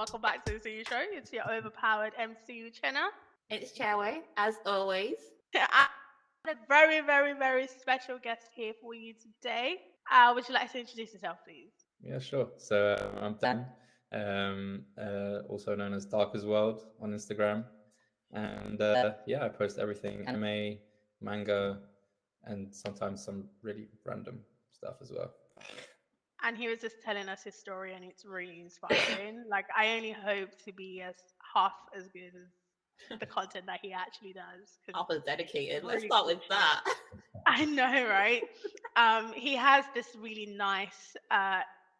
welcome back to the MCU show. It's your overpowered MCU channel. It's Chairway, as always. I have a very, very, very special guest here for you today. Would you like to introduce yourself, please? Yeah, sure. So I'm Dan, also known as Darkersworld on Instagram, and I post everything anime, manga, and sometimes some really random stuff as well. And he was just telling us his story, and it's really inspiring. Like, I only hope to be as half as good as the content that he actually does. Half as dedicated. Let's really start cool with that. I know, right? He has this really nice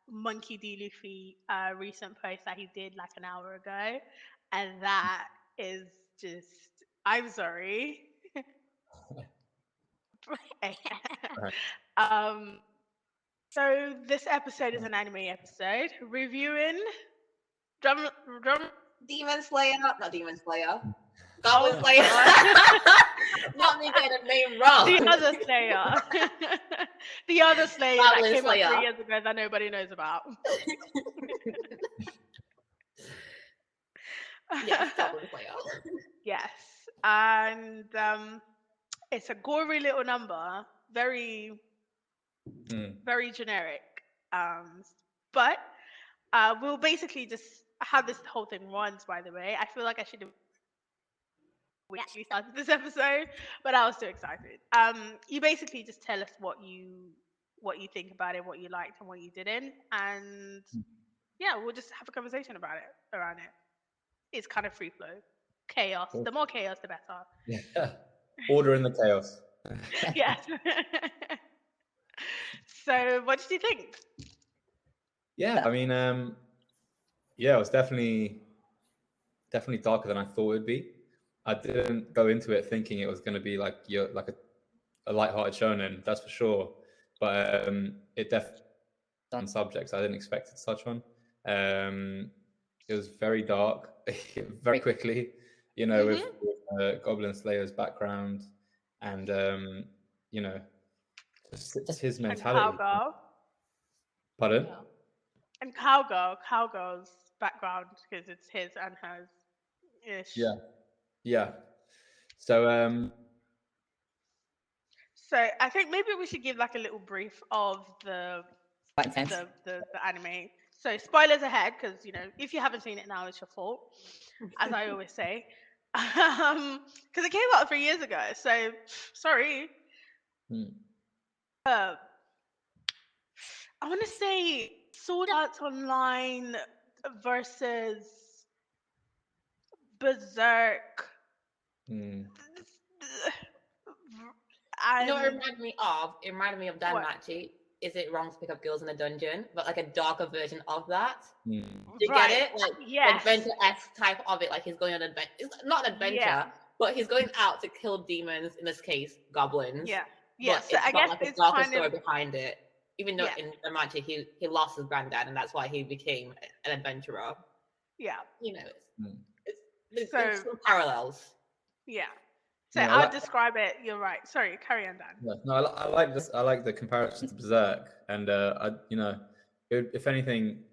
Monkey D. Luffy recent post that he did like an hour ago, and that is just, I'm sorry. um, so this episode is an anime episode reviewing drum. Demon Slayer, not Demon Slayer. Goblin Slayer. Not me getting the name wrong. The other Slayer. The other Slayer Goblin that came Slayer. out 3 years ago that nobody knows about. Yes, Goblin Slayer. Yes. And it's a gory little number, very, very generic. But we'll basically just how this whole thing runs, by the way. I feel like I should have we actually started this episode, but I was too excited. You basically just tell us what you think about it, what you liked and what you didn't, and yeah, we'll just have a conversation about it around it. It's kind of free flow, chaos. Cool. The more chaos, the better. Yeah, order in the chaos. Yes. So, what did you think? Yeah, I mean, it was definitely darker than I thought it would be. I didn't go into it thinking it was going to be like a light-hearted shonen, that's for sure. But it definitely on subjects I didn't expect it to touch on. It was very dark, very quickly. You know, with Goblin Slayer's background, and just his mentality. And Cowgirl. Pardon? Yeah. And Cowgirl's background, because it's his and hers ish. Yeah. So I think maybe we should give like a little brief of the anime. So spoilers ahead, because if you haven't seen it now, it's your fault, as I always say. Because it came out 3 years ago, so sorry. I want to say Sword Art Online versus Berserk. You know what it reminded me of? It reminded me of Dan Machi. Is it wrong to pick up girls in a dungeon? But like a darker version of that. Do you get it? Like adventure-esque type of it. Like he's going on an adventure. It's not an adventure, but he's going out to kill demons. In this case, goblins. Yeah. But so I guess like a darker story behind it. Even though in Machi he lost his granddad, and that's why he became an adventurer. Yeah. There's some parallels. Yeah. So I'll describe it. You're right. Sorry, carry on, Dan. Yeah, no, I like this. I like the comparison to Berserk, and if anything,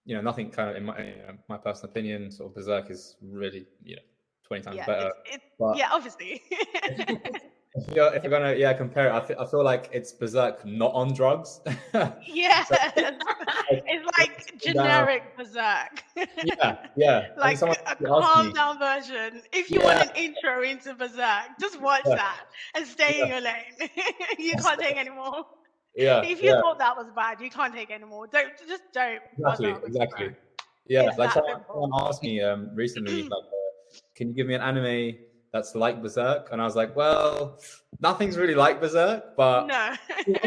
nothing kind of in my personal opinion, sort of Berserk is really 20 times better. Obviously. If you're gonna compare it, I feel like it's Berserk not on drugs. Yeah, it's like generic Berserk. Yeah. Like a calm down version. If you want an intro into Berserk, just watch that and stay in your lane. You can't take anymore. Yeah. If you thought that was bad, you can't take anymore. Don't. Exactly. Yeah, it's like someone asked me recently, like, can you give me an anime that's like Berserk? And I was like, well, nothing's really like Berserk, but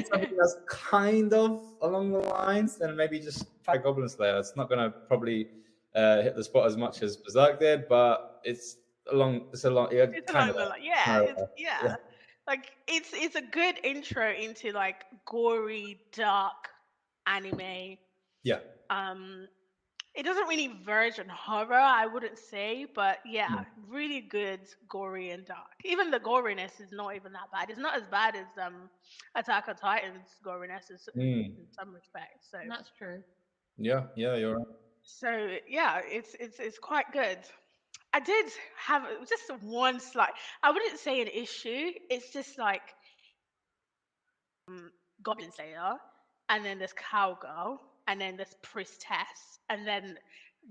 something that's kind of along the lines, then maybe just try Goblin Slayer. It's not gonna probably hit the spot as much as Berserk did, but it's along the line. Like it's a good intro into like gory, dark anime. Yeah. It doesn't really verge on horror, I wouldn't say, but really good, gory and dark. Even the goriness is not even that bad. It's not as bad as Attack on Titan's goriness in some respects. So that's true. Yeah, you're right. So yeah, it's quite good. I did have just one slight. I wouldn't say an issue. It's just like Goblin Slayer, and then there's Cowgirl, and then there's Priestess, and then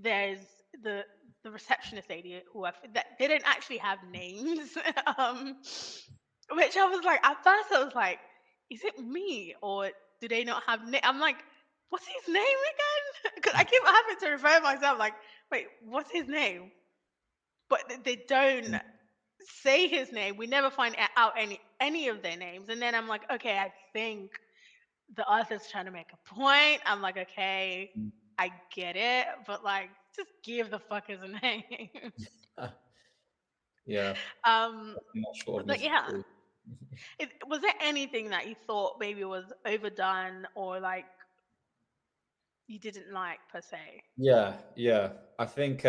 there's the the receptionist lady who that they don't actually have names. um, which I was like, at first I was like, is it me or do they not have name? I'm like, what's his name again? Because I keep having to refer myself like, wait, what's his name? But they don't say his name. We never find out any of their names. And then I'm like, okay, I think the author's trying to make a point. I'm like, okay, I get it, but like, just give the fuckers a name. Yeah. But yeah, was there anything that you thought maybe was overdone or like you didn't like per se? Yeah. I think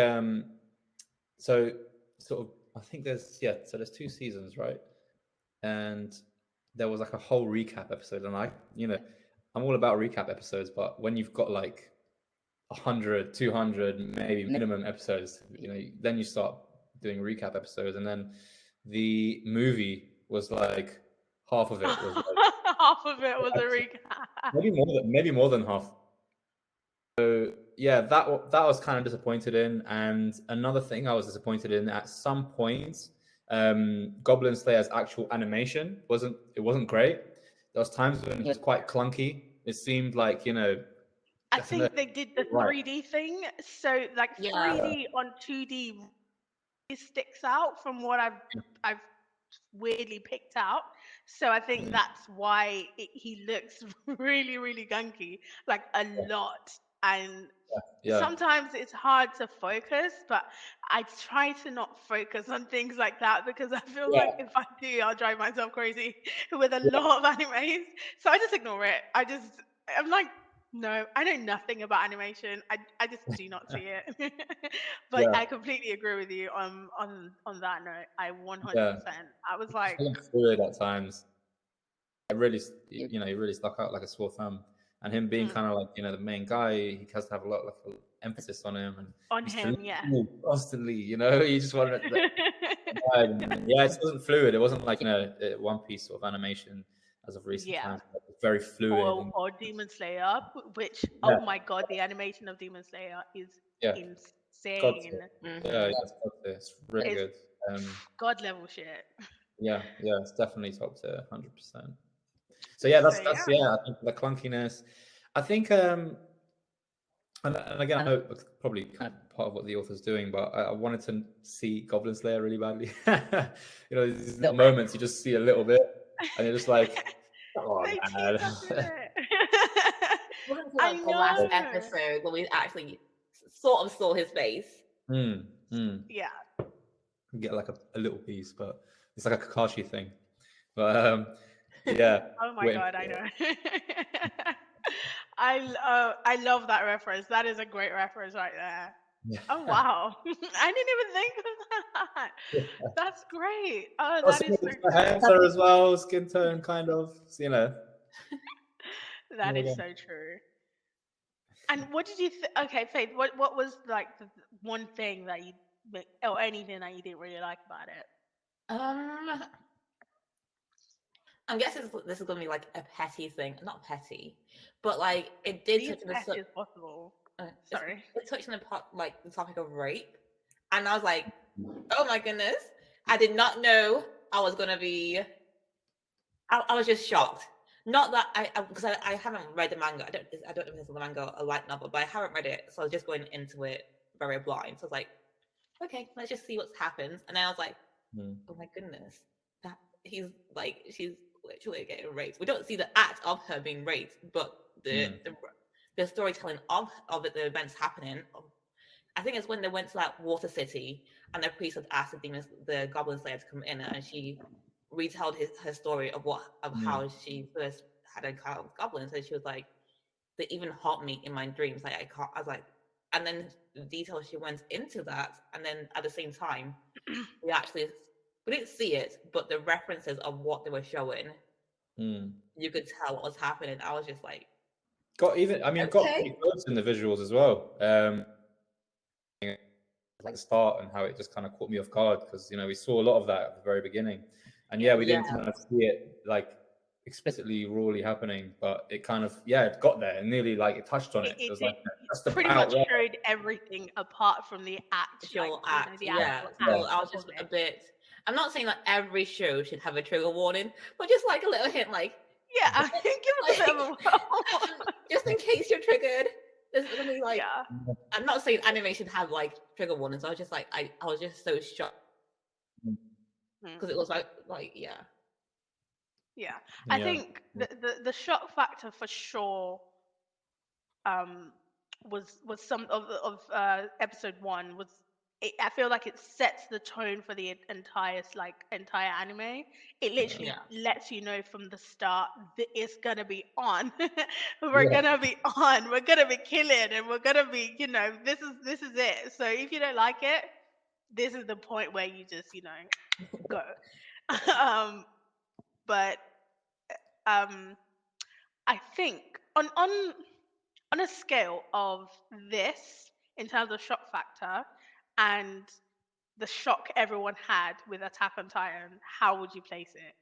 so sort of I think there's there's 2 seasons, right? And there was like a whole recap episode, and I'm all about recap episodes, but when you've got like 100, 200 maybe minimum episodes, then you start doing recap episodes. And then the movie was like half of it was like, half of it was a recap. maybe more than half. So yeah, that was kind of disappointed in. And another thing I was disappointed in at some points, Goblin Slayer's actual animation wasn't great. There was times when it was quite clunky. It seemed like I think they did the 3D thing, so like 3D on 2D sticks out from what I've weirdly picked out. So I think that's why he looks really, really gunky, like a lot. And sometimes it's hard to focus, but I try to not focus on things like that because I feel like if I do, I'll drive myself crazy with a lot of animes. So I just ignore it. I'm like, no, I know nothing about animation. I just do not see it. But I completely agree with you on that note. I 100%. I was like, fluid at times. It really, he really stuck out like a sore thumb. And him being kind of like the main guy, he has to have a lot of emphasis on him and constantly. You just wanted. It wasn't fluid. It wasn't like One Piece sort of animation as of recent times. It was very fluid. Or Demon Slayer, which oh my god, the animation of Demon Slayer is insane. It's really good. God level shit. Yeah, it's definitely top tier, 100%. So that's I think the clunkiness. I think and again, I know it's probably kind of part of what the author's doing, but I wanted to see Goblin Slayer really badly. These moments you just see a little bit, and you're just like, oh man. I know. The last episode when we actually sort of saw his face. Yeah. Get like a little piece, but it's like a Kakashi thing. But yeah. Oh my god, I know. I love that reference. That is a great reference right there. Yeah. Oh wow. I didn't even think of that. That's great. Oh, that is so cool. Hair as well, skin tone kind of, That is so true. And what did you okay, Faith, what was like the one thing that you or anything that you didn't really like about it? I'm guessing this is gonna be like a petty thing. Not petty, but like it did touch on petty as possible. Sorry. It touched on the topic of rape. And I was like, oh my goodness. I did not know I was gonna be I was just shocked. Not that because I haven't read the manga. I don't know if it's the manga or a light novel, but I haven't read it, so I was just going into it very blind. So I was like, okay, let's just see what happens. And then I was like, oh my goodness, that she's literally getting raped. We don't see the act of her being raped, but the storytelling of it, the events happening. I think it's when they went to that water city and the priest had asked the Goblin Slayer to come in, and she retold her story of how she first had a encounter with goblins. And she was like, they even haunt me in my dreams. Like I was like, and then the details she went into that, and then at the same time, we didn't see it, but the references of what they were showing, you could tell what was happening. I was just like, got pretty close in the visuals as well. like the start and how it just kind of caught me off guard because we saw a lot of that at the very beginning, and we didn't kind of see it like explicitly rawly happening, but it kind of it got there and nearly like it touched on it. It was like just pretty much showed everything apart from the actual act. So I was just a bit. I'm not saying that every show should have a trigger warning, but just like a little hint, like give us a bit of a just in case you're triggered. There's gonna be like I'm not saying anime should have like trigger warnings. I was just like I was just so shocked because it was like I think the shock factor for sure was some of episode 1 was I feel like it sets the tone for the entire anime. It literally lets you know from the start that it's gonna be on. We're gonna be on. We're gonna be killing, and we're gonna be, this is it. So if you don't like it, this is the point where you just, go. But I think on a scale of this in terms of shock factor and the shock everyone had with Attack on Titan, how would you place it?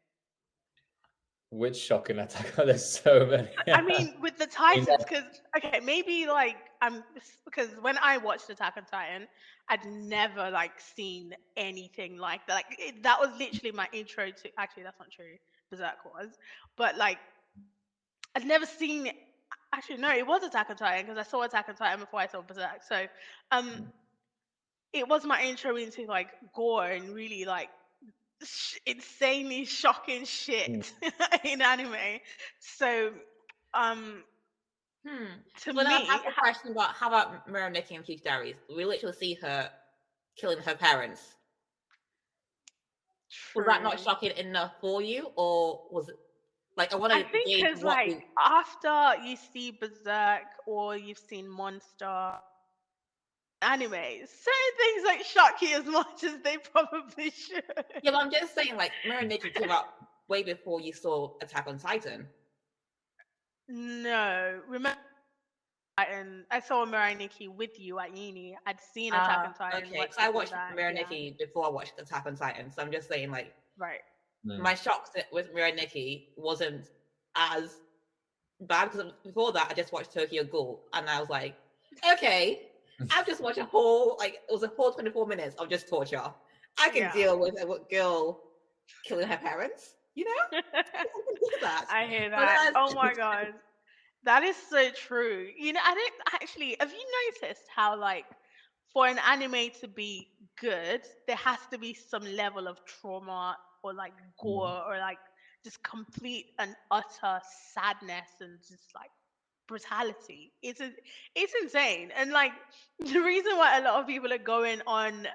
Which shock in Attack? There's so many. I mean, with the Titans, because maybe because when I watched Attack on Titan, I'd never seen anything like that. That was literally my intro to. Actually, that's not true. Berserk was, but I'd never seen it. Actually, no, it was Attack on Titan because I saw Attack on Titan before I saw Berserk. So, it was my intro into gore and really insanely shocking shit in anime. So, to me, I have a question about how about Miraniki and Future Diaries? We literally see her killing her parents. True. Was that not shocking enough for you, or was it? I think because after you see Berserk or you've seen Monster anime, certain things shock you as much as they probably should. Yeah, but I'm just saying, Miraniki came out way before you saw Attack on Titan. No, remember, I saw Miraniki with you at uni. I'd seen Attack on Titan. Okay, so I watched Miraniki before I watched Attack on Titan. So I'm just saying, right. My shock with Miraniki wasn't as bad because before that I just watched Tokyo Ghoul and I was like, okay, I've just watched a whole it was a whole 24 minutes of just torture. I can deal with a girl killing her parents, I can do that. I hear that. Oh my god, that is so true. I don't actually. Have you noticed how for an anime to be good, there has to be some level of trauma or gore or just complete and utter sadness and just brutality. It's insane. And the reason why a lot of people are going on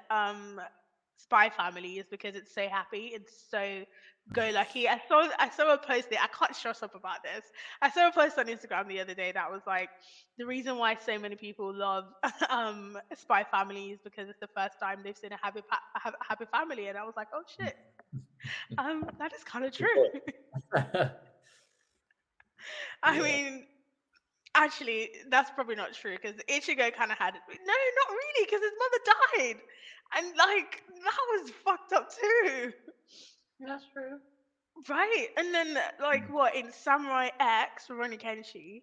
Spy Family is because it's so happy, it's so go lucky. I saw a post there. I can't shut up about this. I saw a post on Instagram the other day that was the reason why so many people love Spy Family is because it's the first time they've seen a happy family, and I was like, oh shit, that is kind of true. I mean, actually, that's probably not true because Ichigo kind of had it. No, not really, because his mother died, and that was fucked up too. That's true. Right, and then what in Samurai X, Rurouni Kenshin,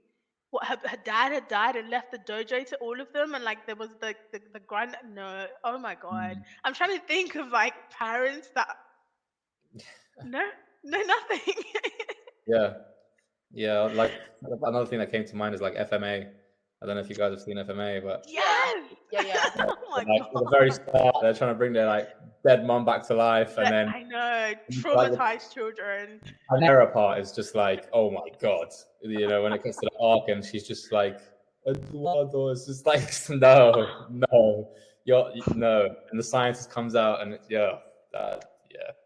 what her dad had died and left the dojo to all of them, and there was the grand. No, oh my god, I'm trying to think of parents that. No, nothing. Yeah, another thing that came to mind is FMA. I don't know if you guys have seen FMA, but yes, yeah. Oh my god! At the very start, they're trying to bring their dead mom back to life, and then I know traumatized children. And Hera part is just oh my god, when it comes to the arc, and she's just Eduardo, it's just no, no, and the scientist comes out, and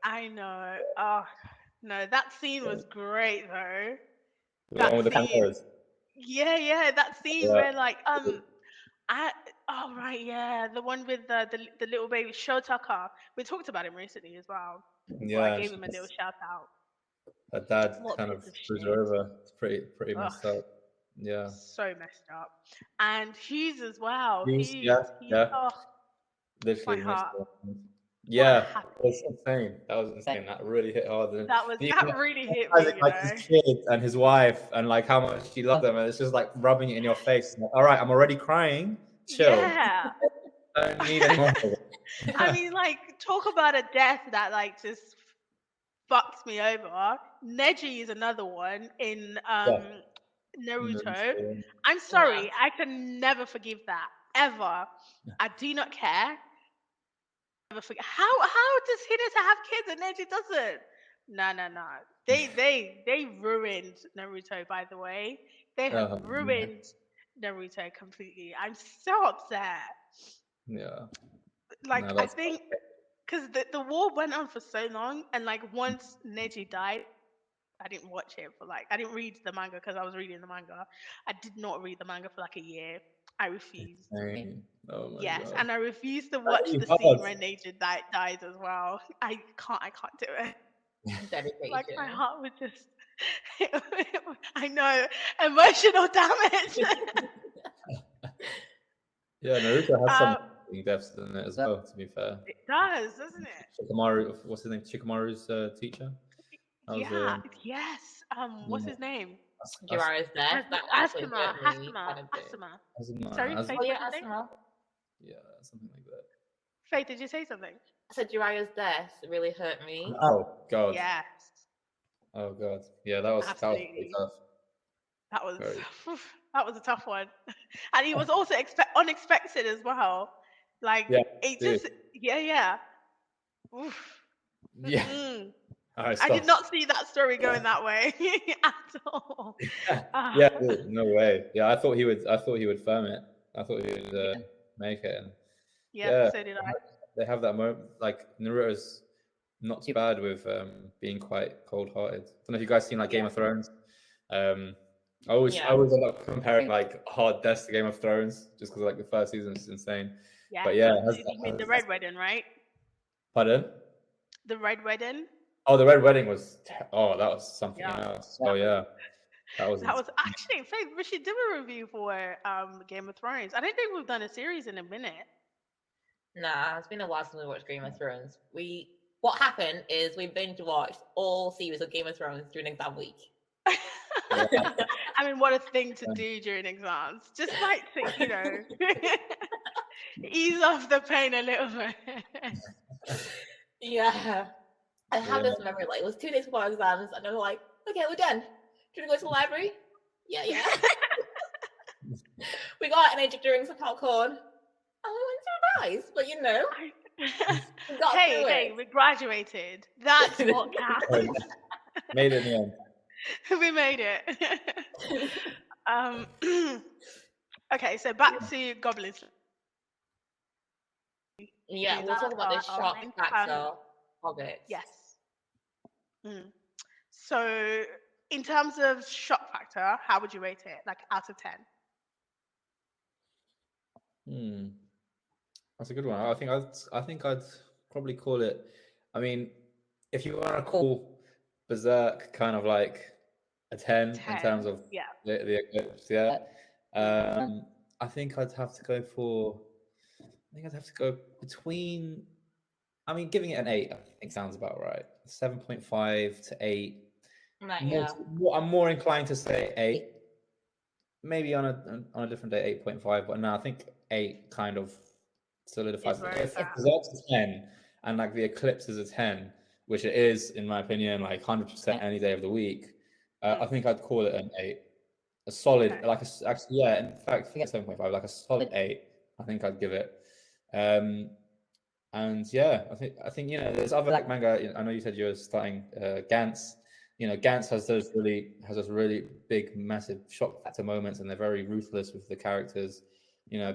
I know. Oh no, that scene was great though. The one with the cameras. Yeah, that scene where the one with the little baby Shotaka. We talked about him recently as well. Yeah, I gave him a little shout out. Her dad kind of screws her over. It's pretty messed up. Yeah. So messed up. And Hughes as well. Hughes. Literally. My heart. Yeah, it was insane. That was insane. That really hit hard. That really hit me. Like his kids and his wife, and like how much she loved them, and it's just like rubbing it in your face. Like, all right, I'm already crying. Chill. Yeah. I don't need any more. I mean, like, talk about a death that like just fucked me over. Neji is another one in Naruto. I'm sorry, I can never forgive that ever. I do not care. Never forget. How does Hinata have kids and Neji doesn't? No. They ruined Naruto. By the way, they have ruined Naruto completely. I'm so upset. Yeah. Like I think because the war went on for so long, and like once Neji died, I didn't watch it for like I didn't read the manga because I was reading the manga. I did not read the manga for like a year. I refused. Oh my yes, God. and I refused to watch the scene when Neji dies as well. I can't do it. Like my heart would just I know, emotional damage. Yeah, Naruto has some deaths in it as well, to be fair. It does, doesn't it? Shikamaru, what's his name? Shikamaru's teacher? Yes. What's his name? Jiraiya's death. Asuma. Sorry, Faith, Asuma. Yeah, something like that. Faith, did you say something? I said Jiraiya's death really hurt me. Oh God. Yes. Oh God. Yeah, that was pretty tough. That was a tough one, and it was also unexpected as well. Like it just Oof. Yeah. I did not see that story going that way at all. Yeah, no way. Yeah, I thought he would firm it. I thought he would make it. And yeah, so did I. They have that moment. Like Naruto's not too bad with being quite cold-hearted. I don't know if you guys seen like Game of Thrones. I always end up comparing like hard deaths to Game of Thrones just because like the first season is insane. Yeah, but yeah, you mean the Red Wedding, right? Pardon? The Red Wedding. Oh, the Red Wedding was that was something else. Oh yeah, that was actually. Faith, we should do a review for Game of Thrones. I don't think we've done a series in a minute. Nah, it's been a while since we watched Game of Thrones. What happened is we binge watched all series of Game of Thrones during exam week. I mean, what a thing to do during exams. Just like to, ease off the pain a little bit. Yeah. I have this memory, like, it was 2 days before exams, and I was like, okay, we're done. Do you want to go to the library? Yeah. We got an during some popcorn. Oh, it went so nice, but hey, we graduated. That's what counts. Made it in the end. We made it. Okay, so back to Goblin Slayer. Yeah, we'll talk about the shock factor of it. Yes. So, in terms of shock factor, how would you rate it? Like out of 10? That's a good one. I think I'd probably call it. I mean, if you want to call Berserk kind of like a 10 in terms of the eclipse, I think I'd have to go for. I think I'd have to go between. I mean, giving it an 8, I think sounds about right. 7.5 to 8. I'm more inclined to say 8. Maybe on a different day, 8.5. But no, I think 8 kind of solidifies it. If Berserk's a 10 and like the eclipse is a 10, which it is in my opinion, like 100% any day of the week, I think I'd call it an 8. A solid, in fact, 7.5, like a solid 8. I think I'd give it. And yeah, I think there's other like manga. I know you said you were starting Gantz. Gantz has those really big, massive shock factor moments, and they're very ruthless with the characters.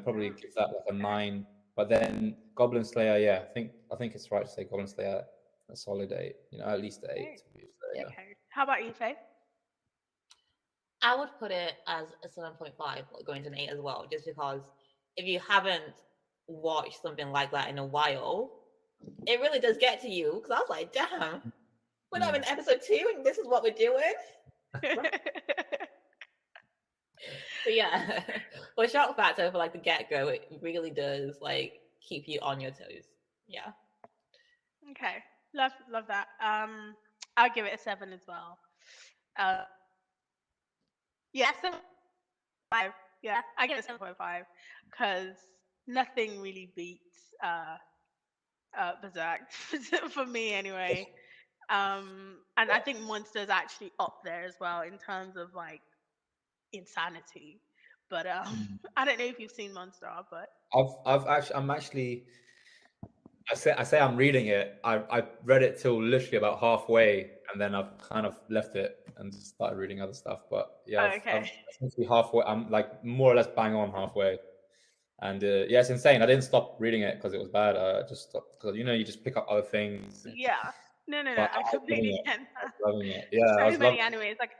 Probably give that like a 9. But then Goblin Slayer, I think it's right to say Goblin Slayer a solid 8. At least 8. Okay. How about you, Faye? I would put it as a 7.5, going to an 8 as well, just because if you haven't watched something like that in a while, it really does get to you. Because I was like, damn, we're not in episode 2 and this is what we're doing. So yeah, for shock factor, for like the get-go, it really does like keep you on your toes. Yeah. Okay. Love that. I'll give it a 7 as well. Yeah, 7.5. Yeah, I give it 7.5 because nothing really beats Berserk for me anyway. And I think Monster's actually up there as well in terms of like insanity. But I don't know if you've seen Monster, but I'm actually. I say I'm reading it. I read it till literally about halfway, and then I've kind of left it and just started reading other stuff. But yeah, I've essentially halfway. I'm like more or less bang on halfway, and yeah, it's insane. I didn't stop reading it because it was bad. I just stopped because you just pick up other things. Yeah, no, But I completely get that. I was loving it. Yeah, I was many loving animes. Like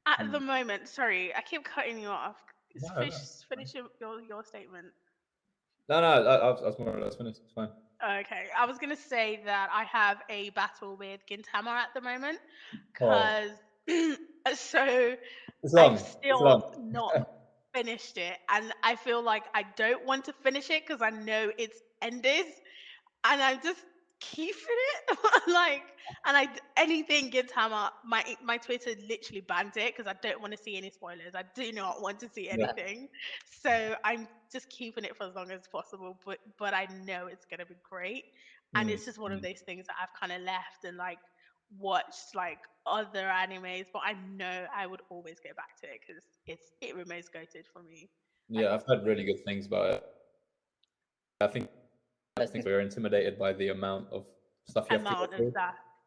at the moment, sorry, I keep cutting you off. Finish your statement. No, I was more or less finished. It's fine. Okay, I was gonna say that I have a battle with Gintama at the moment because so I've still not finished it, and I feel like I don't want to finish it because I know it's ended, and I'm just keeping it like, and anything Gintama, my Twitter literally bans it because I don't want to see any spoilers. I do not want to see anything, so I'm just keeping it for as long as possible. But I know it's gonna be great, and it's just one of those things that I've kind of left and like watched like other animes, but I know I would always go back to it because it remains goated for me. Yeah, I've heard really good things about it. I think we were intimidated by the amount of stuff you have to go through.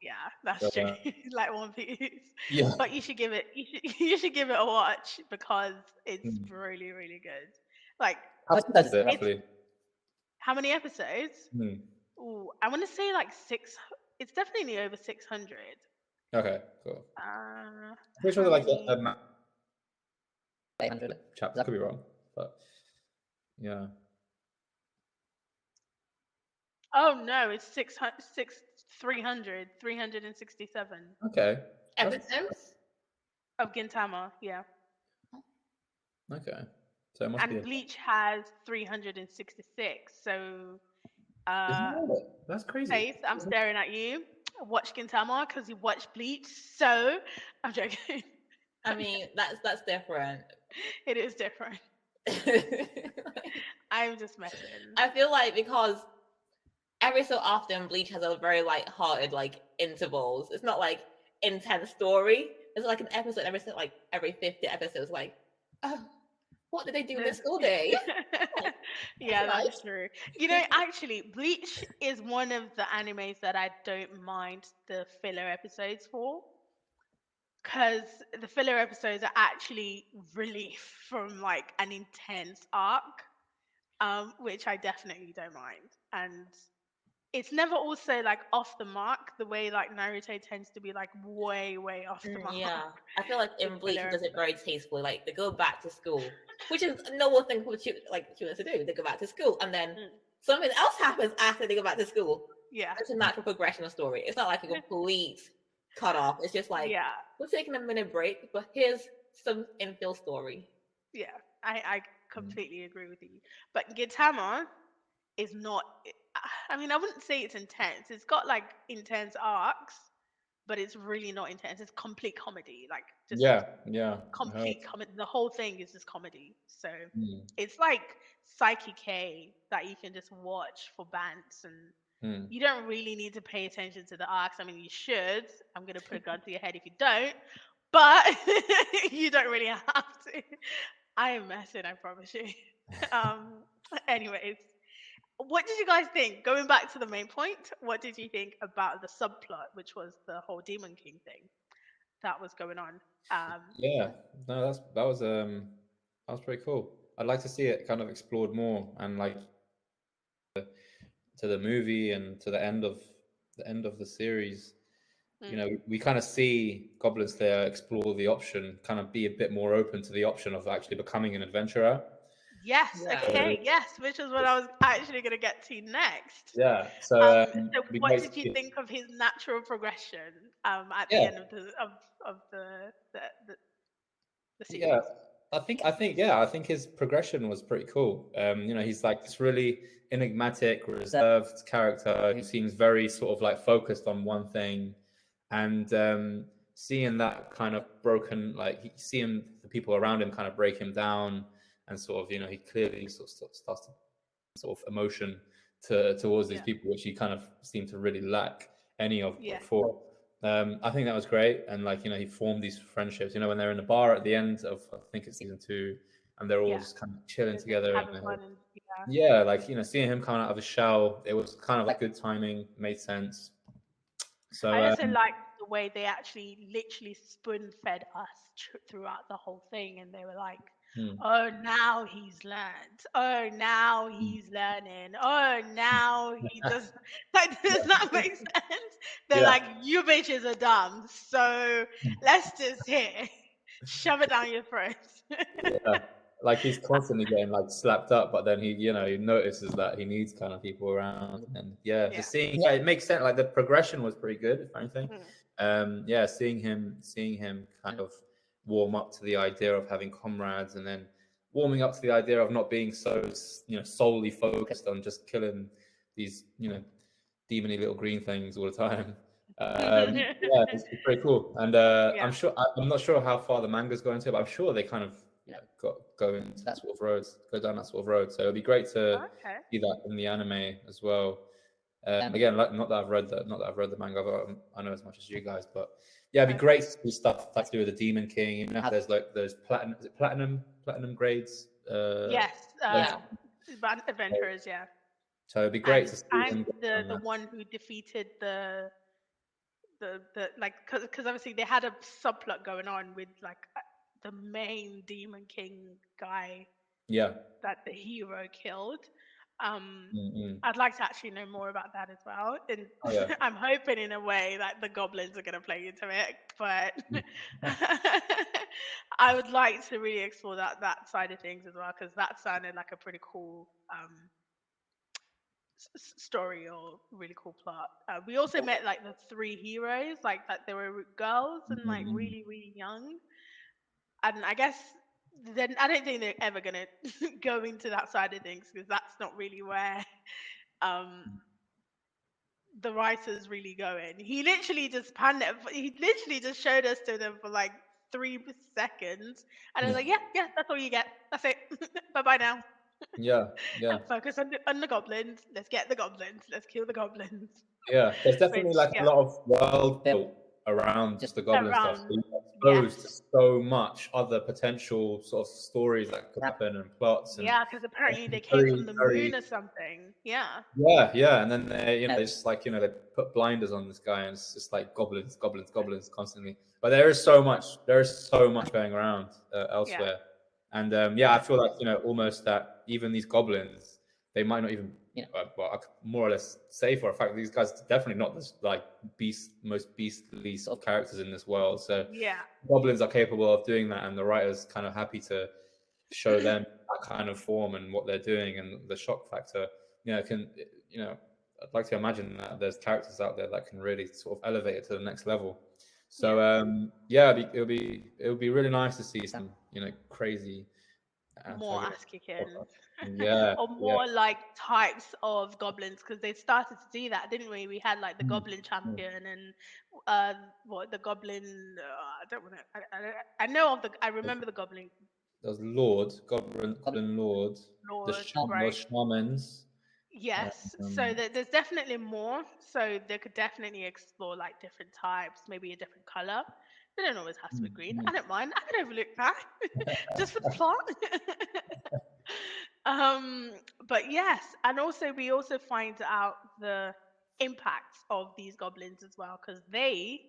Yeah, that's true. Like One Piece. Yeah. But you should give it a watch because it's really, really good. Like how many episodes? Ooh, I want to say like 6. It's definitely over 600. Okay, cool. Pretty sure like 800 chapters. I could be wrong, but yeah. Oh no, it's 367. Okay. Episodes of Gintama, yeah. Okay. So it must be. And Bleach has 366. So that's crazy. Faith, I'm staring at you. Watch Gintama because you watch Bleach. So I'm joking. I mean, that's different. It is different. I'm just messing. I feel like because every so often Bleach has a very light-hearted like intervals. It's not like intense story. It's like an episode every 50 episodes. Like, oh, what did they do this school day? Yeah, that's true. Actually, Bleach is one of the animes that I don't mind the filler episodes for. Because the filler episodes are actually relief from like an intense arc, which I definitely don't mind. And it's never also like off the mark the way like Naruto tends to be like way off the mark. Yeah, I feel like in Bleach it does it very tastefully. Like they go back to school, which is a normal thing for humans to do. They go back to school, and then something else happens after they go back to school. Yeah, it's a natural progression of story. It's not like a complete cut off. It's just like we're taking a minute break, but here's some infill story. Yeah, I completely agree with you. But Gintama is not. I mean, I wouldn't say it's intense. It's got like intense arcs, but it's really not intense. It's complete comedy, like just complete comedy. The whole thing is just comedy. So it's like Psyche K that you can just watch for bants, and you don't really need to pay attention to the arcs. I mean, you should. I'm gonna put a gun to your head if you don't, but you don't really have to. I am messing, I promise you. Anyways, what did you guys think? Going back to the main point, what did you think about the subplot, which was the whole Demon King thing that was going on? That was pretty cool. I'd like to see it kind of explored more and like to the movie and to the end of the series. We kind of see Goblin Slayer explore the option, kind of be a bit more open to the option of actually becoming an adventurer. Yes. Okay. Yes, which is what I was actually going to get to next. Yeah. So, what did you think of his natural progression at the end of the series? Yeah, I think his progression was pretty cool. He's like this really enigmatic, reserved character who seems very sort of like focused on one thing, and seeing that kind of broken, like seeing the people around him kind of break him down, and sort of he clearly sort of starts to sort of emotion towards these people, which he kind of seemed to really lack any of before. I think that was great, and he formed these friendships. When they're in the bar at the end of, I think it's season 2, and they're all just kind of chilling together. Seeing him coming out of his shell, it was kind of like good timing, made sense. So I also like the way they actually literally spoon-fed us throughout the whole thing, and they were like, oh, now he's learned. Oh, now he's learning. Oh, now he does. Like, does that make sense? They're like, you bitches are dumb. So let's just shove it down your throats. Like he's constantly getting like slapped up, but then he notices that he needs kind of people around, and just seeing it makes sense. Like the progression was pretty good, if anything. Seeing him kind of warm up to the idea of having comrades, and then warming up to the idea of not being so solely focused on just killing these demony little green things all the time. It's pretty cool, and I'm not sure how far the manga's going to, but I'm sure they kind of go into that sort of roads, go down that sort of road. So it'd be great to see that in the anime as well. Again, not that I've read the manga, but I know as much as you guys. But it'd be great to see stuff like to do with the Demon King. How there's like those platinum grades. Adventurers, So it'd be great to see and the one who defeated the like, because obviously they had a subplot going on with like the main Demon King guy that the hero killed. I'd like to actually know more about that as well, and I'm hoping in a way that the goblins are going to play into it, but I would like to really explore that side of things as well, because that sounded like a pretty cool story or really cool plot. We also met like the 3 heroes, like that they were girls and like really, really young. And I guess then I don't think they're ever gonna go into that side of things, because that's not really where the writer's really going. He literally just showed us to them for like 3 seconds, and I was like, yeah, that's all you get. That's it. Bye bye now. And focus on the goblins. Let's get the goblins. Let's kill the goblins. There's definitely a lot of world built around just the goblin stuff. So you're exposed to so much other potential sort of stories that could happen and plots. And because apparently they came from the moon or something. And then they just like they put blinders on this guy, and it's just like goblins constantly. But there is so much going around elsewhere. And I feel like almost that even these goblins, they might not even well, I could more or less say for a fact these guys are definitely not this like most beastly sort of characters in this world. So goblins are capable of doing that, and the writer's kind of happy to show them that kind of form and what they're doing, and the shock factor. I'd like to imagine that there's characters out there that can really sort of elevate it to the next level. So it would be really nice to see some crazy more ass kicking or more like types of goblins, because they started to do that, didn't we? We had like the goblin champion and the goblin I don't want to I know of I remember the goblin. There's goblin lord, the shamans. Yes, so there's definitely more. So they could definitely explore like different types, maybe a different color. They don't always have to be green. I don't mind. I can overlook that just for the plot. But yes, and also we also find out the impacts of these goblins as well, because they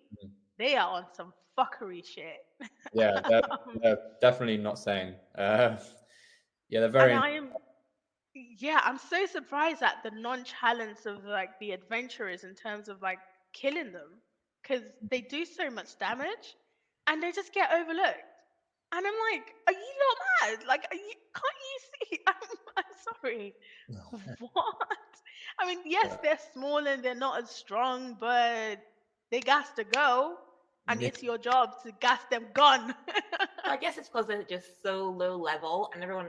are on some fuckery shit. They're definitely not sane. They're very. I'm so surprised at the nonchalance of like the adventurers in terms of like killing them, because they do so much damage and they just get overlooked. And I'm like, are you not mad? Like, can't you see? I'm sorry. What? I mean, yes, they're small and they're not as strong, but they got to go, and it's your job to gas them gone. I guess it's because they're just so low level, and everyone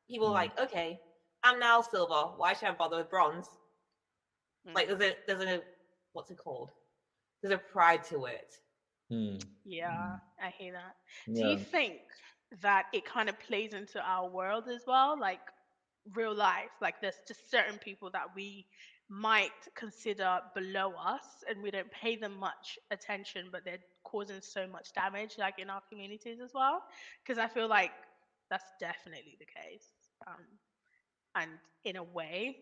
people are like, okay, I'm now silver. Why should I bother with bronze? Like there's a what's it called? There's a pride to it. Yeah, I hear that. Do you think that it kind of plays into our world as well, like real life? Like there's just certain people that we might consider below us and we don't pay them much attention, but they're causing so much damage, like in our communities as well? Because I feel like that's definitely the case. And in a way,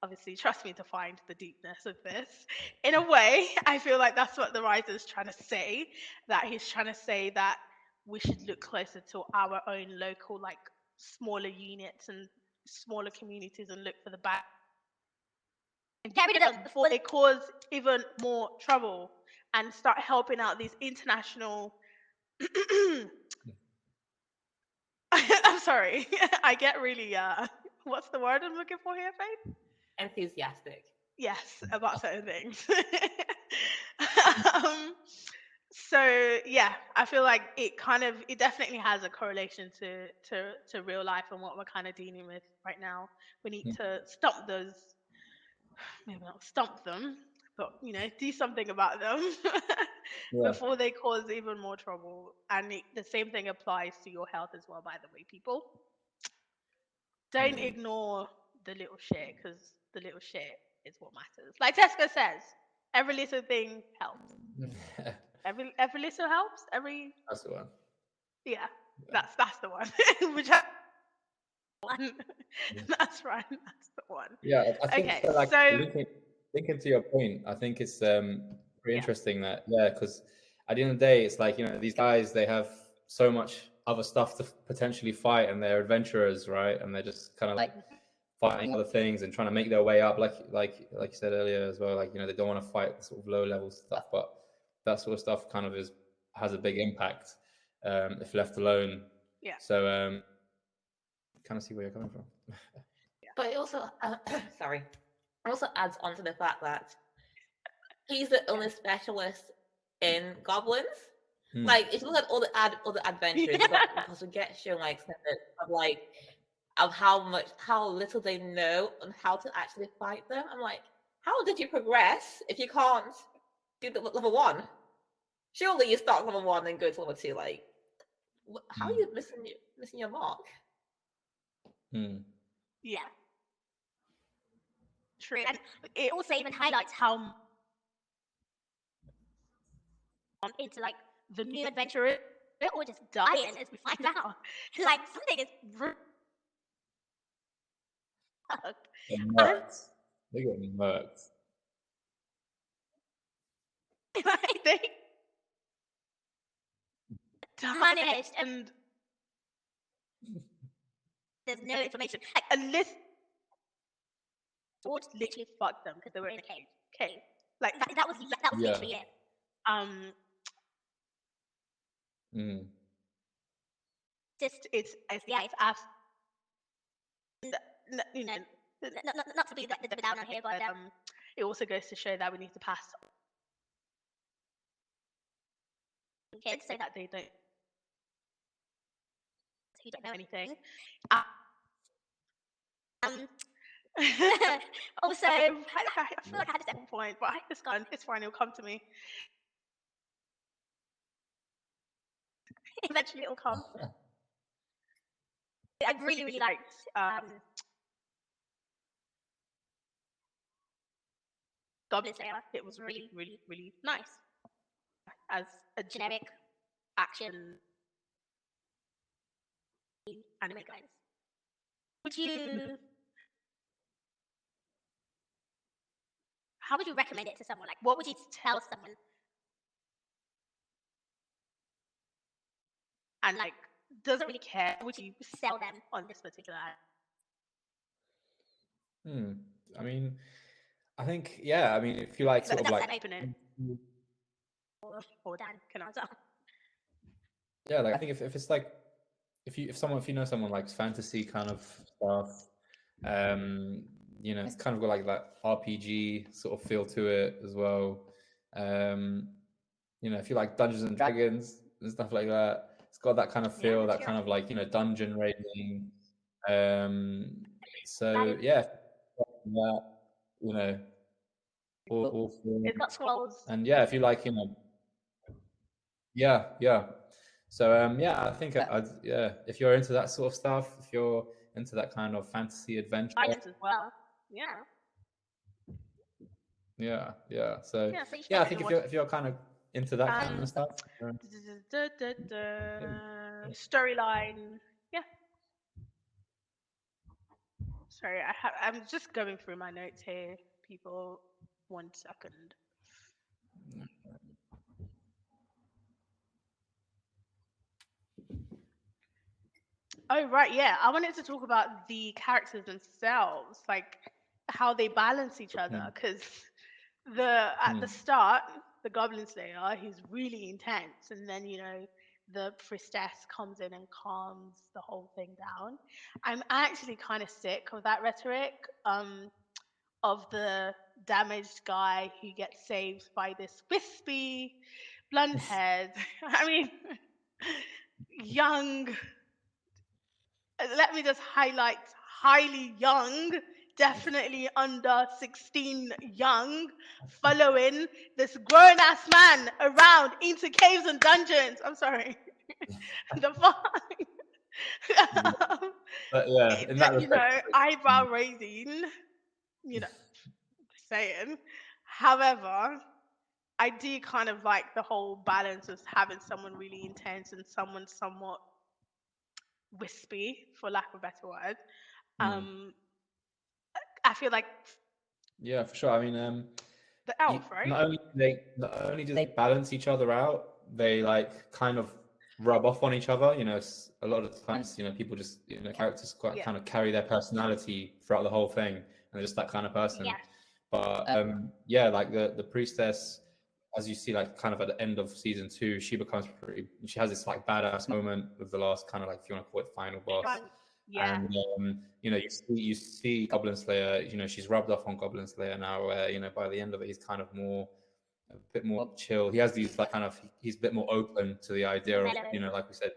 obviously, trust me to find the deepness of this. In a way, I feel like that's what the writer is trying to say, that he's trying to say that we should look closer to our own local, like smaller units and smaller communities and look for the bad and get rid of them before they cause even more trouble, and start helping out these international I'm sorry. I get really what's the word I'm looking for here, Faith? Enthusiastic. Yes, about certain things. So yeah, I feel like it definitely has a correlation to real life and what we're kind of dealing with right now. We need to stop those, maybe not stomp them, but do something about them before they cause even more trouble. And the same thing applies to your health as well, by the way, people. Don't ignore the little shit, because the little shit is what matters. Like Tesco says, every little thing helps. every little helps. That's the one. Yeah, that's the one. That's right. That's the one. Yeah, I think okay. So linking to your point, I think it's pretty interesting that because at the end of the day, it's like these guys, they have so much other stuff to potentially fight, and they're adventurers, right? And they're just kind of like fighting other things and trying to make their way up, like you said earlier as well. Like they don't want to fight sort of low level stuff, but that sort of stuff kind of has a big impact if left alone. Yeah. So kind of see where you're coming from. But it also also adds on to the fact that he's the only specialist in goblins. Like if you look at all the other adventures, because we get shown like snippets of how little they know on how to actually fight them. I'm like, how did you progress if you can't do the level 1? Surely you start level 1 and go to level 2. Like, how are you missing your mark? Yeah. True. And it also even highlights how into like the new adventurer or just dying, as we find out. Like something is They got murked. They managed, and there's no information. Like a list would literally fuck them because they were in a cave. Like that was literally it. It's not to be the down on here, but it also goes to show that we need to pass kids so that they don't know anything. Also, I feel like I had a second point, but it's fine. It'll come to me. Eventually, it'll come. I really, really liked Goblin Slayer. It was really, really, really nice as a generic action anime, guys. How would you recommend it to someone? Like, what would you tell someone? And like, doesn't really care. Would you sell them on this particular ad? I mean, I think if you like sort of like opening. Or Dan can answer. Yeah, like I think if it's like if you know someone likes fantasy kind of stuff, it's kind of got like that RPG sort of feel to it as well. If you like Dungeons and Dragons and stuff like that, it's got that kind of feel, that kind of like, you know, dungeon raiding. So yeah, that, you know, all it's got scrolls. And yeah, if you like, you know, yeah. So yeah, I think yeah, if you're into that sort of stuff, if you're into that kind of fantasy adventure as well, yeah. So yeah, I think if you're kind of into that kind of stuff, storyline, yeah. Sorry, I'm just going through my notes here, people. 1 second. Oh, right, yeah. I wanted to talk about the characters themselves, like how they balance each other. Because at the start, the Goblin Slayer, he's really intense, and then, you know, the priestess comes in and calms the whole thing down. I'm actually kind of sick of that rhetoric, of the damaged guy who gets saved by this wispy, blonde-haired, I mean, young, let me just highlight, highly young, definitely under 16 young, following this grown-ass man around into caves and dungeons. I'm sorry. The fuck? but yeah, in that respect, you know, eyebrow raising, you know, saying. However, I do kind of like the whole balance of having someone really intense and someone somewhat wispy, for lack of a better word. I feel like yeah, for sure. I mean, the elf, right? Not only do they balance each other out, they like kind of rub off on each other. You know, a lot of times, you know, people just, you know, characters quite kind of carry their personality throughout the whole thing, and they're just that kind of person. Yes. But yeah, like the priestess, as you see, like kind of at the end of season 2, she becomes she has this like badass moment with the last kind of like, if you want to call it, final boss. Yeah. And you know, you see Goblin Slayer, you know, she's rubbed off on Goblin Slayer now, where, you know, by the end of it, he's kind of a bit more chill. He has these like kind of, he's a bit more open to the idea of, you know, like we said,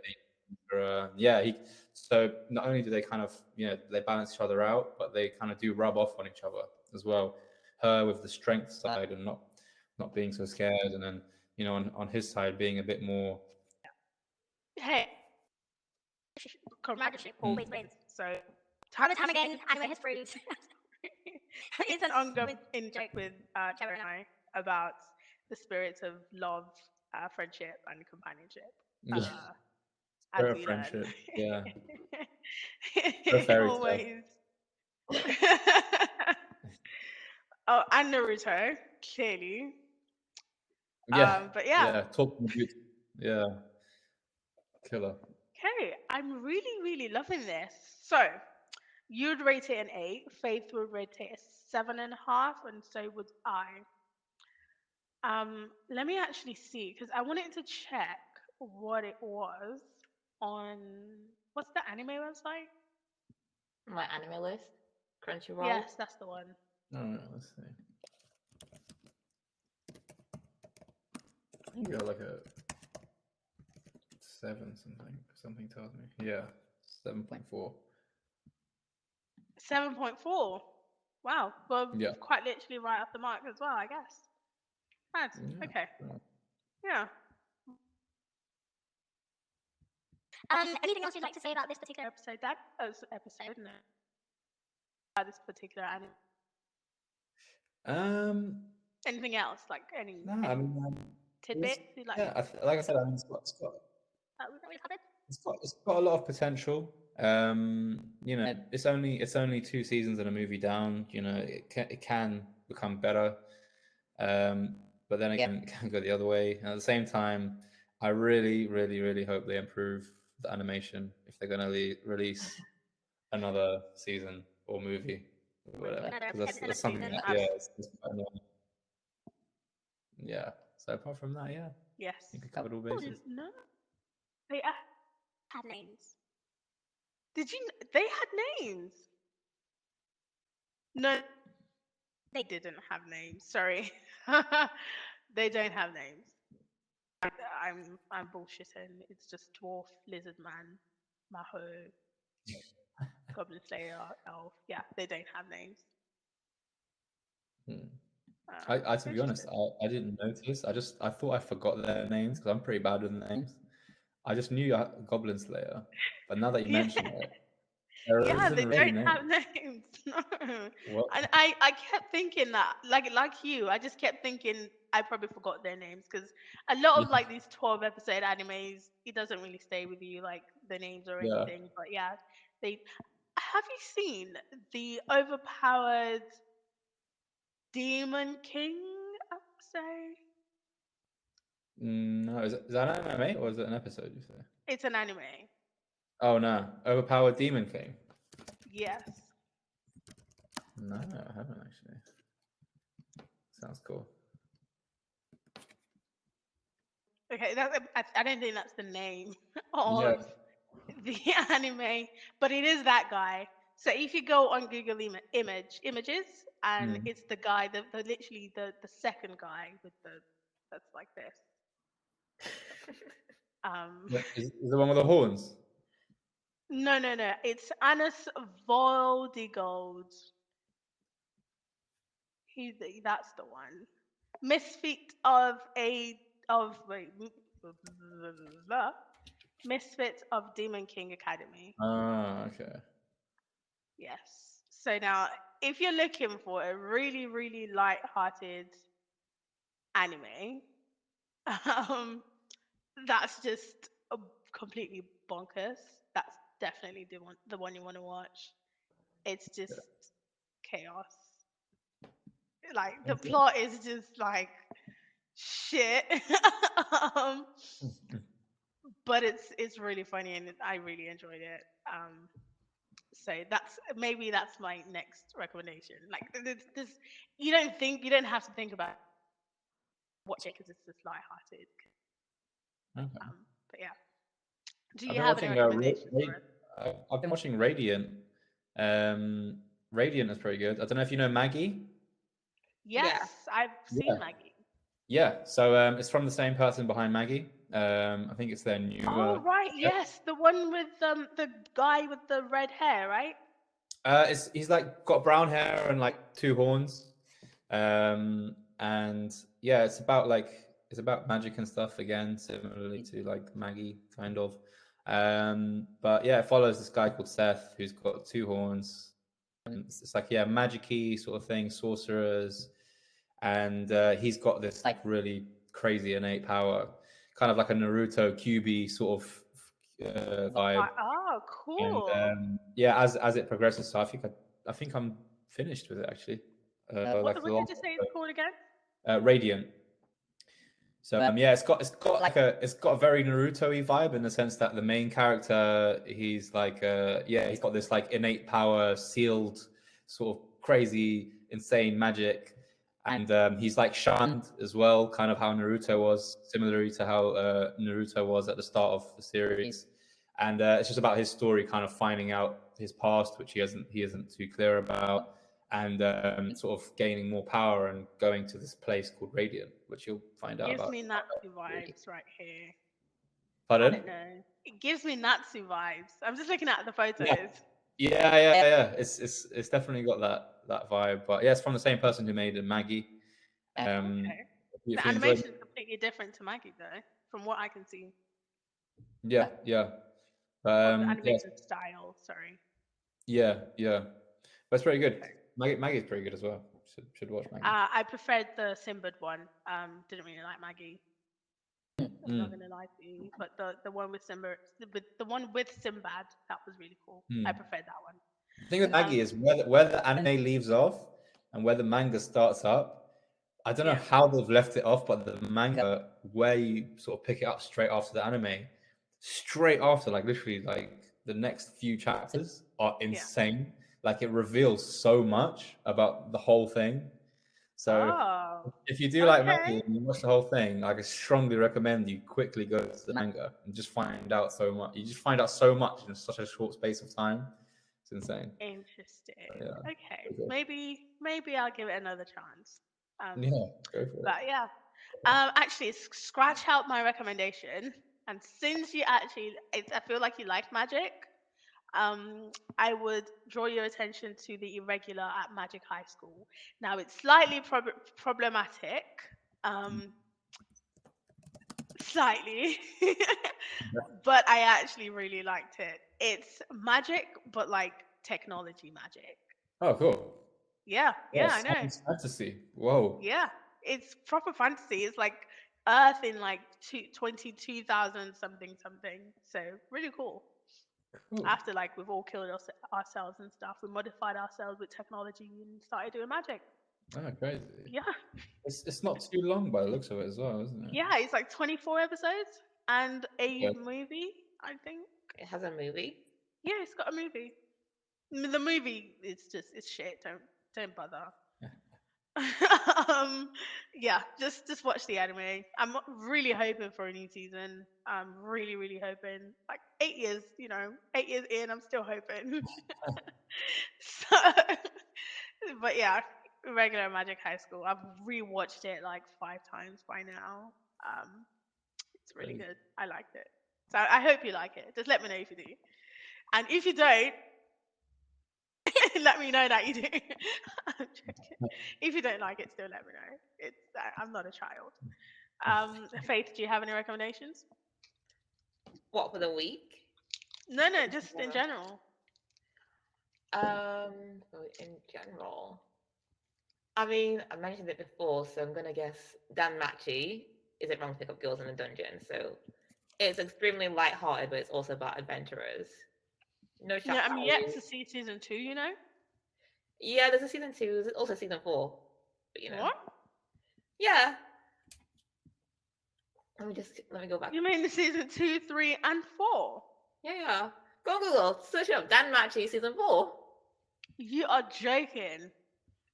so not only do they kind of, you know, they balance each other out, but they kind of do rub off on each other as well. Her with the strength side and not being so scared, and then, you know, on his side being a bit more, hey, comradeship always wins. So time and time again, anime has proved. It's an ongoing joke with Trevor and I about the spirits of love, friendship, and companionship. As we friendship, learn. Yeah. Always. Oh, and Naruto, clearly. Yeah. But yeah. Yeah. Killer. Okay, I'm really, really loving this. So, you'd rate it an 8. Faith would rate it a 7.5, and so would I. Let me actually see, because I wanted to check what it was on, what's the anime website? My anime list, Crunchyroll. Yes, that's the one. No, let's see. I think you got like a 7 something. Something tells me. Yeah, 7.4. 7.4. Wow. Well, Yeah. quite literally right up the mark as well, I guess. Nice. Yeah. Okay. Yeah. Anything else you'd like to say about this particular episode, Dad? No. About this particular anime. Anything else? Like any? No, I mean, tidbits? Yeah, like I said, I mean, it's got a lot of potential. You know, it's only 2 seasons and a movie down. You know, it can become better. But then again, it can go the other way. And at the same time, I really, really, really hope they improve the animation if they're going to release another season or movie or whatever. That's something that, it's quite annoying. Yeah. So apart from that, yeah. Yes. I think we covered all bases. No. They had names. Did you? They had names. No, they didn't have names. Sorry. They don't have names. I'm bullshitting. It's just dwarf, lizard man, maho, goblin slayer, elf. Yeah, they don't have names. I to be honest, I didn't notice. I thought I forgot their names because I'm pretty bad with names. I just knew Goblin Slayer, but now that you mention it, yeah, they don't have names. No, and I kept thinking that, like you, I just kept thinking I probably forgot their names because a lot of like these 12-episode animes, it doesn't really stay with you like the names or anything. But yeah, they. Have you seen the overpowered Demon King episode? No, is that an anime or is it an episode? You say it's an anime. Oh no, Overpowered Demon King. Yes. No, I haven't actually. Sounds cool. Okay, I don't think that's the name of the anime, but it is that guy. So if you go on Google images, and it's the guy, the literally the second guy with that's like this. Is the one with the horns? No. It's Anus Voldigold. That's the one. Misfit of Misfit of Demon King Academy. Ah, okay. Yes. So now, if you're looking for a really, really light-hearted anime, that's just completely bonkers. That's definitely the one you want to watch. It's just chaos. Like the plot is just like shit. But it's really funny and I really enjoyed it. So that's my next recommendation. Like this, you don't have to think about watch it because it's just lighthearted. Okay. But yeah, do you have any recommendations for it? I've been watching Radiant. Radiant is pretty good. I don't know if you know Maggie. Yes, I've seen Maggie. Yeah, so it's from the same person behind Maggie. I think it's their new. Oh right, yes, the one with the guy with the red hair, right? He's like got brown hair and like two horns, and yeah, it's about magic and stuff again, similarly to like Maggie, kind of. But yeah, it follows this guy called Seth who's got two horns. And it's like magic-y sort of thing, sorcerers, and he's got this like really crazy innate power, kind of like a Naruto QB sort of vibe. Oh, cool. And yeah, as it progresses, so I think I'm finished with it actually. What did you say it's called again? Radiant. So yeah, it's got a very Naruto-y vibe in the sense that the main character, he's like he's got this like innate power, sealed sort of crazy, insane magic, and he's like shunned as well, kind of how Naruto was, similarly to how Naruto was at the start of the series. And it's just about his story, kind of finding out his past, which he isn't too clear about, and sort of gaining more power and going to this place called Radiant, which you'll find out about. Gives me Natsu vibes right here. Pardon? I don't know. It gives me Natsu vibes. I'm just looking at the photos. Yeah. It's definitely got that vibe. But yeah, it's from the same person who made Maggie. Okay. The animation is completely different to Maggie, though, from what I can see. Yeah. The animation style, sorry. Yeah. But it's pretty good. Okay. Maggie's pretty good as well. Should watch Maggie. I preferred the Sinbad one. Didn't really like Maggie. I'm not gonna lie to you, but the one with Sinbad, that was really cool. I preferred that one. The thing with Maggie is where the anime leaves off and where the manga starts up. I don't know how they've left it off, but the manga, where you sort of pick it up straight after the anime, straight after, like literally, like the next few chapters are insane. Like it reveals so much about the whole thing. So if you do like Maggie and you watch the whole thing, like I strongly recommend you quickly go to the manga and just find out so much. You just find out so much in such a short space of time. It's insane. Interesting. Okay, maybe I'll give it another chance. Go for it. But yeah, Actually, scratch out my recommendation. And since you actually, I feel like you like magic, I would draw your attention to the irregular at Magic High School. Now, it's slightly problematic, slightly, but I actually really liked it. It's magic, but like technology magic. Oh, cool. Yeah, I know. Science fantasy. Whoa. Yeah, it's proper fantasy. It's like Earth in like 22,000 something. So really cool. After like we've all killed ourselves and stuff, we modified ourselves with technology and started doing magic. Oh, crazy. Yeah. It's not too long by the looks of it as well, isn't it? Yeah, it's like 24 episodes and a movie, I think. It has a movie? Yeah, it's got a movie. The movie is it's shit. Don't bother. Yeah, just watch the anime. I'm really hoping for a new season. I'm really hoping. Like 8 years, 8 years in, I'm still hoping. So, but yeah, regular Magic High School. I've rewatched it like 5 times by now. It's really good. I liked it. So I hope you like it. Just let me know if you do. And if you don't, let me know that you do. I'm joking. If you don't like it, still let me know. I'm not a child. Faith, do you have any recommendations? What, for the week? No, just in general. In general, I mean, I mentioned it before, so I'm gonna guess Danmachi. Is it wrong to pick up girls in a dungeon? So it's extremely light-hearted, but it's also about adventurers. No shock. Yeah, I'm yet to see season 2. Yeah, there's a season 2. There's also season 4. But, What? Yeah. Let me go back. You mean the season 2, 3, and 4? Yeah. Go on Google, search up Danmachi season 4. You are joking.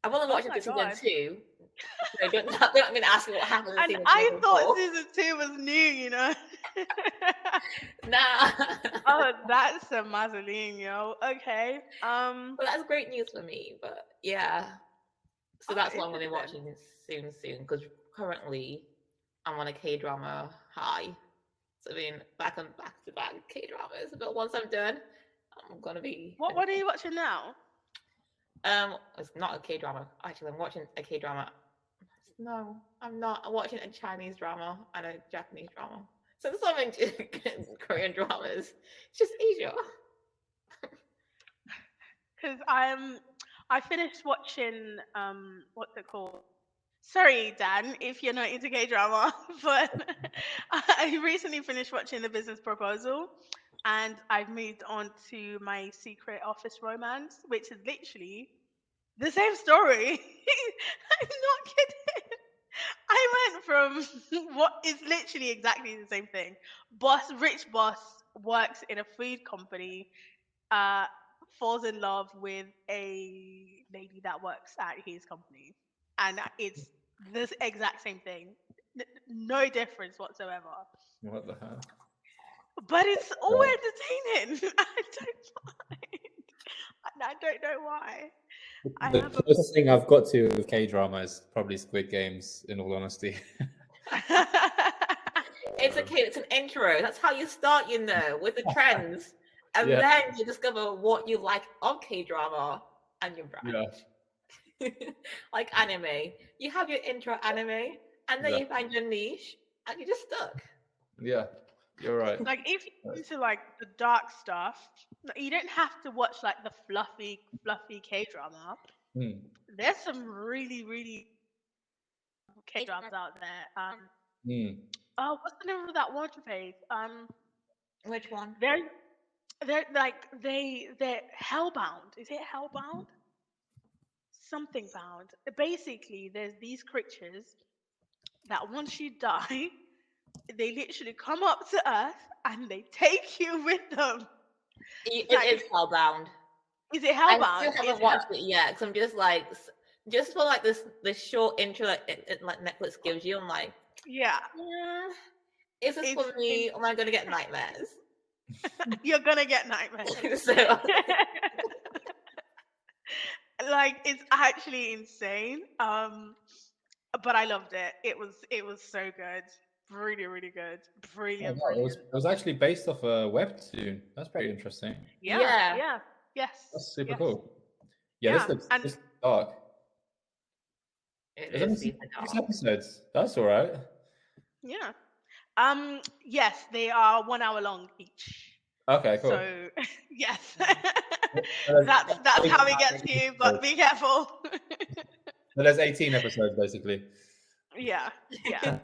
I've only watched season 2. So don't let me ask you what happened in season 2. I thought season 2 was new, Nah. Oh, that's a Mazzoline, yo. Okay. Well, that's great news for me, but yeah. So that's what I'm going to be watching soon, because currently I'm on a Kdrama high. So being back to back K-dramas. But once I'm done, I'm going to be... What are you watching now? It's not a K-drama. Actually, I'm watching a K-drama. No, I'm not. I'm watching a Chinese drama and a Japanese drama. So there's so many Korean dramas. It's just Asia. Because I finished watching what's it called? Sorry, Dan, if you're not into K-drama, but I recently finished watching The Business Proposal, and I've moved on to my Secret Office Romance, which is literally the same story. I'm not kidding. I went from what is literally exactly the same thing. Rich boss works in a food company, falls in love with a lady that works at his company, and it's the exact same thing. No difference whatsoever. What the hell? But it's all entertaining. I don't know why. The closest thing I've got to with K-drama is probably Squid Games, in all honesty. It's an intro. That's how you start, with the trends. And then you discover what you like of K-drama and your branch. Yeah. Like anime. You have your intro anime, and then you find your niche, and you're just stuck. Yeah, you're right. Like, if you're into, like, the dark stuff, you don't have to watch, like, the fluffy K-drama. There's some really, really K-dramas out there. Oh, what's the name of that one, Faith? Which one? They're hellbound. Is it hellbound? Something bound. Basically, there's these creatures that once you die, they literally come up to Earth and they take you with them. It is hellbound. Is it hellbound? I still haven't watched it yet, because I'm just for like this short intro that like Netflix gives you. I'm like, is this for me? Or am I going to get nightmares? You're gonna get nightmares. Like, it's actually insane. but I loved it. It was so good. Really, really good. Brilliant, Oh, wow. brilliant. It was actually based off a webtoon. That's pretty interesting. Yeah. Yes. That's super Yes. cool. Yeah, this looks dark. It There's only is 6 episodes. That's all right. Yeah. Yes, they are 1 hour long each. Okay, cool. So yes. There's that's how it 18 gets to you, but be careful. So there's 18 episodes basically. Yeah.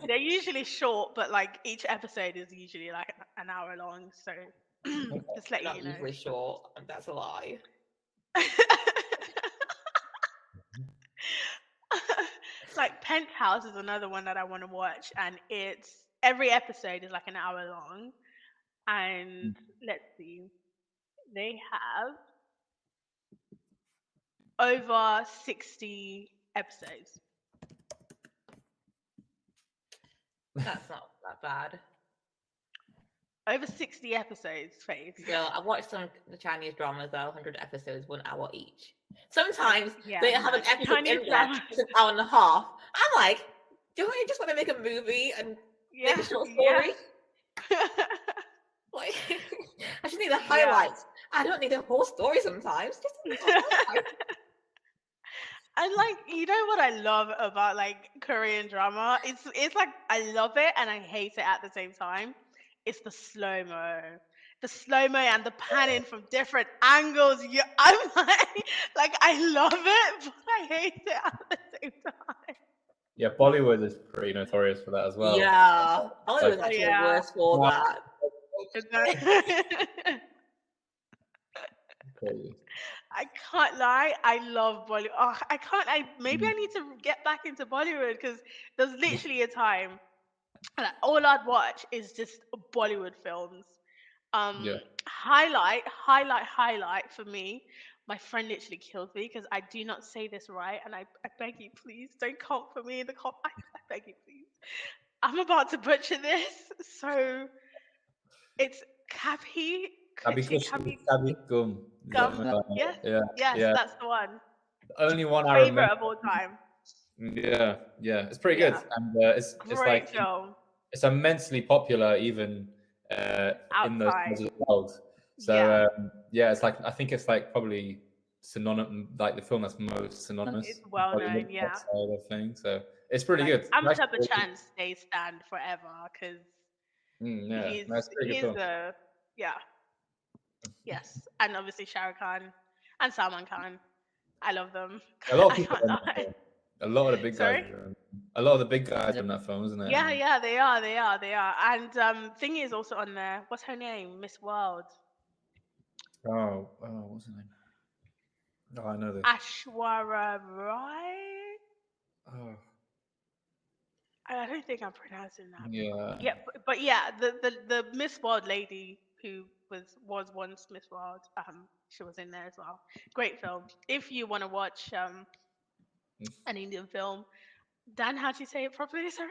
They're usually short, but like each episode is usually like an hour long. So just letting Not you know. usually short. That's a lie. Like Penthouse is another one that I want to watch, and it's every episode is like an hour long. And let's see, they have over 60 episodes. That's not that bad. Over 60 episodes, Faith. Girl, I've watched some the Chinese dramas though, 100 episodes, 1 hour each. Sometimes they have an episode Chinese in there, it's an hour and a half. I'm like, don't you just want to make a movie and make a short story? Like, I just need the highlights. I don't need a whole story sometimes. Just need the highlights. And like, you know what I love about like Korean drama? It's like I love it and I hate it at the same time. It's the slow-mo. The slow-mo and the panning from different angles. I'm like I love it, but I hate it at the same time. Yeah, Bollywood is pretty notorious for that as well. Yeah, Bollywood is actually worse for that. I can't lie. I love Bollywood. Oh, I can't. Maybe I need to get back into Bollywood because there's literally a time and all I'd watch is just Bollywood films. Highlight for me. My friend literally killed me because I do not say this right, and I beg you, please don't come for me in the comment. I beg you, please. I'm about to butcher this, so it's Kabhi Gum. Yes, that's the one. The only one I Favorite remember of all time. Yeah, it's pretty good, and it's like film. It's immensely popular even in those parts of the world. So it's like I think it's like probably synonymous, like the film that's most synonymous. It's well known, side of thing. So it's pretty good. Amitabh Bachchan stays stand forever because he's a yes, and obviously Shah Rukh Khan and Salman Khan. I love them. A lot of people. A lot of the big guys. A lot of the big guys in that film, isn't it? Yeah, they are. And thing is also on there. What's her name? Miss World. Oh, what's her name? Oh, I know this. Aishwarya Rai. Oh. I don't think I'm pronouncing that. Yeah. But the Miss World lady who was once Miss World. She was in there as well. Great film. If you want to watch an Indian film. Dan, how do you say it properly? Sorry.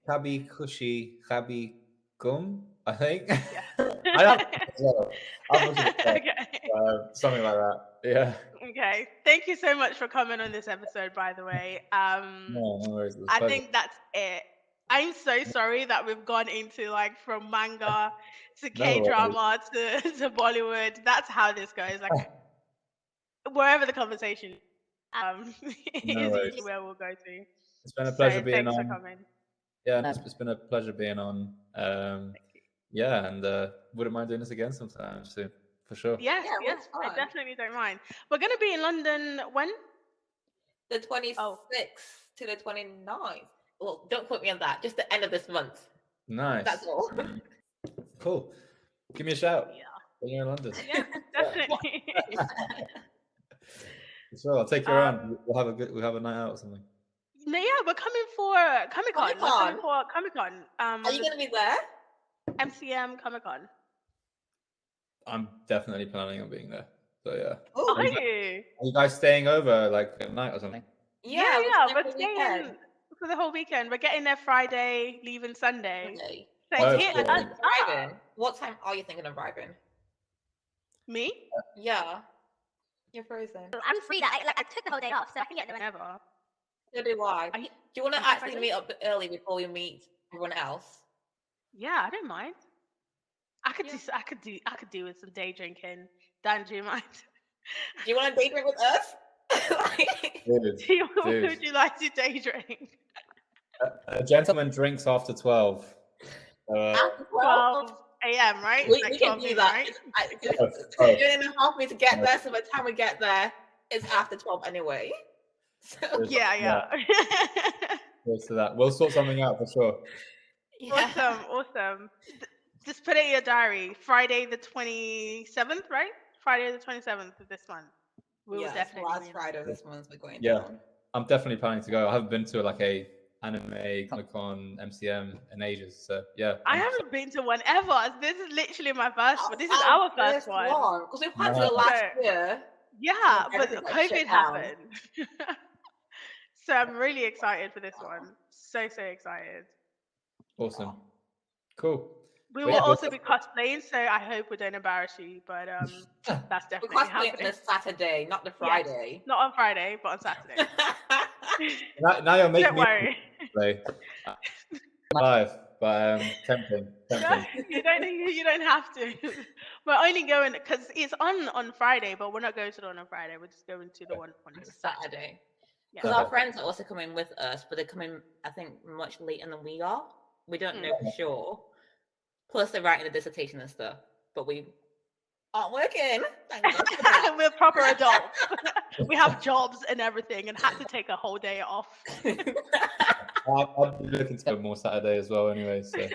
Kabhi Khushi Kabhi Gum, I think. Yeah. Something like that. Yeah. Okay. Thank you so much for coming on this episode, by the way. No worries. I think that's it. I'm so sorry that we've gone into like from manga to K-drama to Bollywood. That's how this goes. Like wherever the conversation is usually where we'll go to. It's been a pleasure being thanks on. for coming. Yeah, it's been a pleasure being on. Yeah, and wouldn't mind doing this again sometime soon, for sure. Yes, I definitely don't mind. We're going to be in London when? The 26th to the 29th. Well, don't quote me on that. Just the end of this month. Nice. That's all. Cool. Give me a shout. Yeah. When you're in London. Yeah, definitely. So I'll take you around. We'll have a night out or something. No, yeah, we're coming for Comic-Con. We're coming for Comic-Con. Are you going to be there? MCM Comic-Con. I'm definitely planning on being there. So yeah. Oh, are you? Are you guys staying over like at night or something? Yeah, we're staying for the whole weekend. We're getting there Friday, leaving Sunday. So hit us up. What time are you thinking of arriving? Me? Yeah. You're frozen. I'm free. I took the whole day off, so I can get there whenever. So do I. Do you want to actually meet up early before we meet everyone else? Yeah, I don't mind. I could do with some day drinking. Dan, do you mind? Do you want to day drink with us? Would you like to day drink? A gentleman drinks after 12. After 12 a.m., right? We can do that. Right? You're going to help me to get there, so by the time we get there, it's after 12 anyway. So. Yeah. Close to that. We'll sort something out for sure. Yeah. Awesome. Just put it in your diary. Friday the 27th, right? Friday the 27th of this month. We will definitely. Last Friday of this month we're going. Yeah, down. I'm definitely planning to go. I haven't been to like a anime Comic-Con MCM in ages, so yeah. I haven't been to one ever. This is literally my first one. This is our first one. Because we've had to last year. Yeah, but COVID happened. So I'm really excited for this one. So excited. Awesome. Cool. We will also be cosplaying, so I hope we don't embarrass you, but that's definitely happening. We're cosplaying on a Saturday, not the Friday. Yes, not on Friday, but on Saturday. now you're making Don't worry. Live, but tempting. You don't have to. We're only going because it's on Friday, but we're not going to the one on Friday. We're just going to the one on Saturday. Because our friends are also coming with us, but they're coming, I think, much later than we are. We don't know for sure. Plus, they're writing a dissertation and stuff, but we aren't working. We're proper adults. We have jobs and everything, and had to take a whole day off. I'll be looking to go more Saturday as well, anyway. So.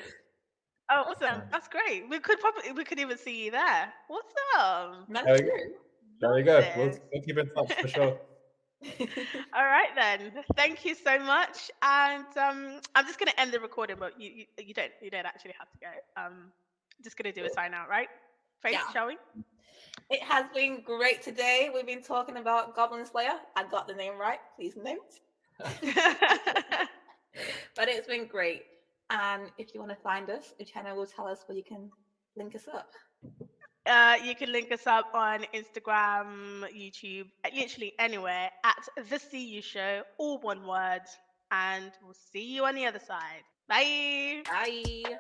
Oh, awesome! That's great. We could even see you there. Awesome. That's true. There we go. We'll keep in touch for sure. All right then. Thank you so much. And I'm just gonna end the recording, but you don't actually have to go. Just gonna do a sign out, right? Faith, shall we? It has been great today. We've been talking about Goblin Slayer. I got the name right. Please note. But it's been great. And if you want to find us, Uchenna will tell us where you can link us up. You can link us up on Instagram, YouTube, literally anywhere at The CU Show, all one word. And we'll see you on the other side. Bye. Bye.